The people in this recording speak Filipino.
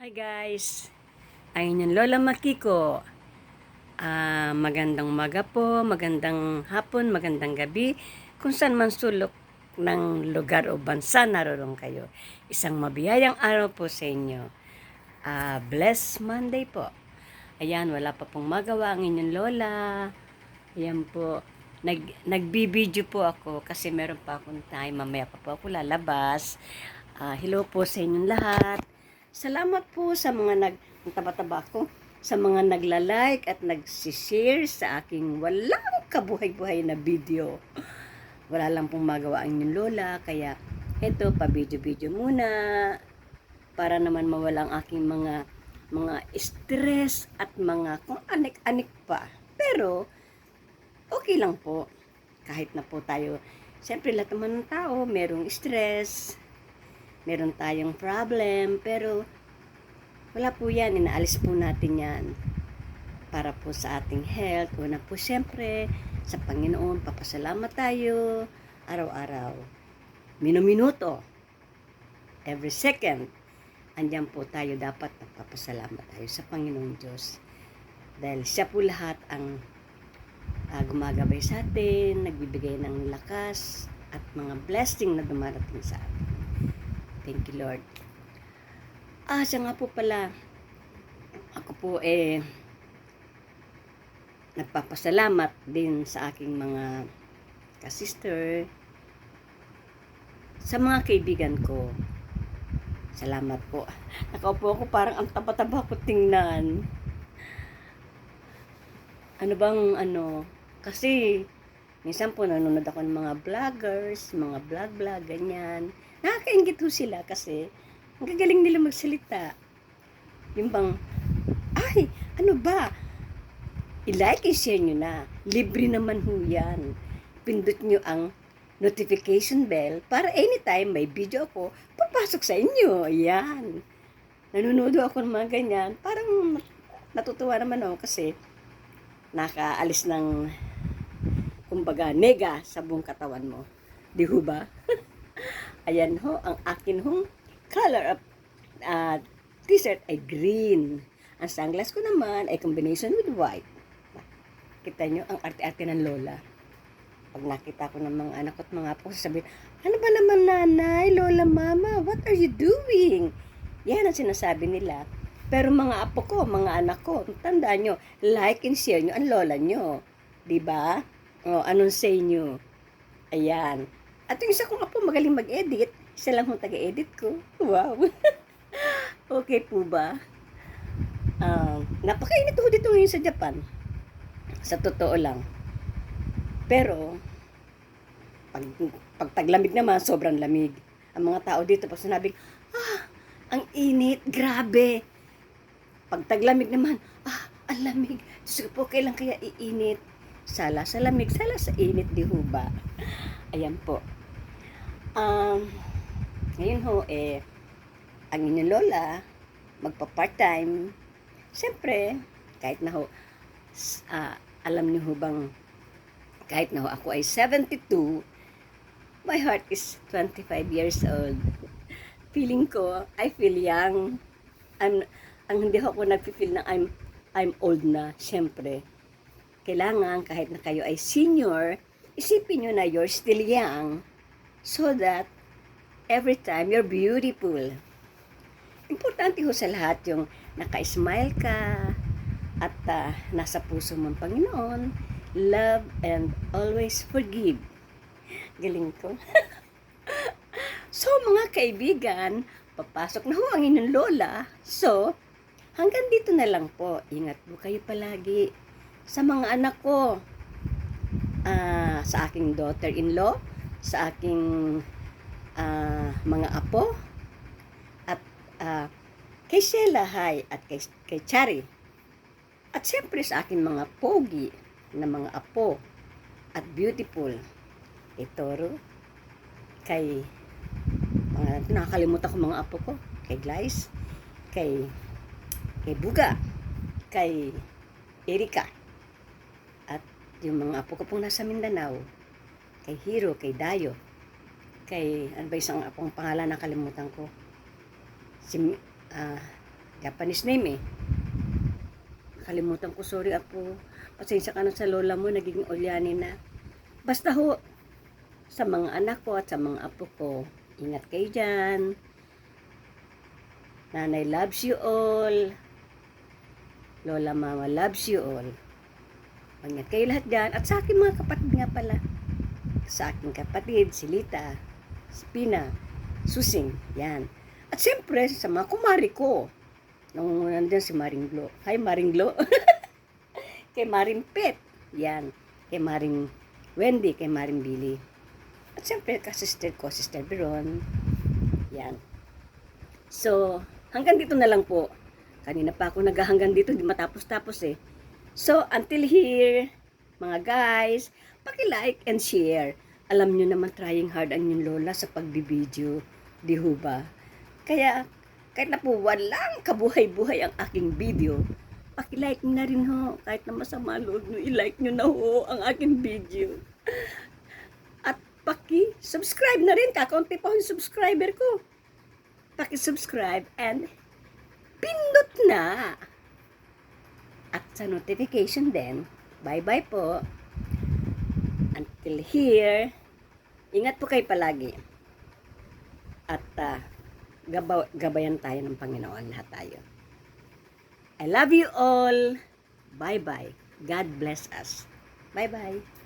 Hi guys, ayun yung Lola Makiko. Magandang umaga po, magandang hapon, magandang gabi. Kung saan man sulok ng lugar o bansa naroon kayo. Isang mabiyayang araw po sa inyo. Blessed Monday po. Ayan, wala pa pong magawa ang inyong Lola. Ayan po. Nagbibideo po ako kasi meron pa akong time. Mamaya pa po ako lalabas. Hello po sa inyong lahat. Salamat po sa mga ang taba-taba ko, sa mga nagla-like at nag-share sa aking walang kabuhay-buhay na video. Wala lang pong magawa ang inyong lola, kaya eto, pa-video-video muna para naman mawala ang aking mga stress at mga kung anik-anik pa. Pero, okay lang po. Kahit na po tayo, siyempre lahat naman ng tao, merong stress, meron tayong problem, pero wala po yan, inaalis po natin yan para po sa ating health. Una po siyempre, sa Panginoon, papasalamat tayo araw-araw, minuminuto, every second, andyan po tayo dapat nagpapasalamat tayo sa Panginoong Diyos. Dahil siya po lahat ang gumagabay sa atin, nagbibigay ng lakas at mga blessing na dumarating sa atin. Thank you, Lord. Siya nga po pala, ako po nagpapasalamat din sa aking mga kasister, sa mga kaibigan ko. Salamat po. Nakaupo ako, parang ang taba-taba ko tingnan. Kasi minsan po nanonood ako ng mga vloggers, mga vlog, ganyan. Nakakaingit ho sila kasi ang gagaling nila magsalita. Yung bang, ano ba? I-like and share nyo na. Libre naman ho yan. Pindot nyo ang notification bell para anytime may video ako, papasok sa inyo. Ayan. Nanonood ako ng mga ganyan. Parang natutuwa naman ako kasi nakaalis ng kumbaga nega sa buong katawan mo. Di ho ba? Ayan ho, ang akin hong color of t-shirt ay green. Ang sunglass ko naman ay combination with white. Kita nyo, ang arte-arte ng lola. Pag nakita ko ng mga anak ko at mga apo, sasabihin, ano ba naman nanay, lola, mama, what are you doing? Yan ang sinasabi nila. Pero mga apo ko, mga anak ko, tandaan nyo, like and share nyo ang lola nyo. Diba? Anong say nyo? Ayan. At yung isa kong apo magaling mag-edit, isa lang hong taga-edit ko. Wow. Okay po ba? Napakainit ho dito ngayon sa Japan. Sa totoo lang. Pero, pag taglamig naman, sobrang lamig. Ang mga tao dito, pag sinabing, ang init, grabe. Pag taglamig naman, ang lamig. Diyos ko po, kailan kaya iinit? Sala sa lamig, sala sa init, di ho ba? Ayan po. Ngayon ho, ang inyong lola, magpa-part-time. Siyempre, kahit na ho, alam niyo ho bang, kahit na ho ako ay 72, my heart is 25 years old. Feeling ko, I feel young. Ang hindi ako nagpi-feel na I'm old na, siyempre. Kailangan, kahit na kayo ay senior, isipin nyo na you're still young so that every time you're beautiful. Importante ho sa lahat yung naka-smile ka at nasa puso mong Panginoon, love and always forgive. Galing ko. So, mga kaibigan, papasok na ho ang inyong lola. So, hanggang dito na lang po. Ingat po kayo palagi sa mga anak ko, sa aking daughter-in-law, sa aking mga apo, at kay Sheila, hi, at kay Chari. At siyempre sa aking mga pogi na mga apo at beautiful. Kay Toro, kay nakakalimutan ko mga apo ko, kay Glyce, kay Buga, kay Erika, at yung mga apo ko pong nasa Mindanao, kay Hiro, kay Dayo, kay ano ba isang apong pangalan nakalimutan ko, si Japanese name eh. Nakalimutan ko, sorry apo. Pasensya ka na sa lola mo, naging Olyani na. Basta ho, sa mga anak ko at sa mga apo ko, ingat kayo dyan. Nanay loves you all. Lola Mama loves you all. Ingat kayo lahat dyan. At sa aking mga kapatid nga pala. Sa aking kapatid, si Lita, si Pina, Susing, yan. At siyempre, sa mga kumari ko. Nung nandun si Maring Glo. Hi, Maring Glo. Kay Maring Pet. Yan. Kay Maring Wendy, kay Maring Billy. At siyempre, ka-sister ko, Sister Veron. Yan. So, hanggang dito na lang po. Kanina pa ako naghahanggang dito, hindi matapos-tapos eh. So, until here, mga guys, paki-like and share. Alam nyo naman, trying hard ang yung lola sa pagbibideo. Di ho ba? Kaya, kahit na po walang kabuhay-buhay ang aking video, paki-like nyo na rin ho. Kahit na masama loob nyo, i-like nyo na ho ang aking video. At paki-subscribe na rin. Kakaunti pa yung subscriber ko. Paki-subscribe and pindot na. At sa notification din. Bye-bye po. Until here, ingat po kayo palagi. At gabayan tayo ng Panginoon, lahat tayo. I love you all. Bye-bye. God bless us. Bye-bye.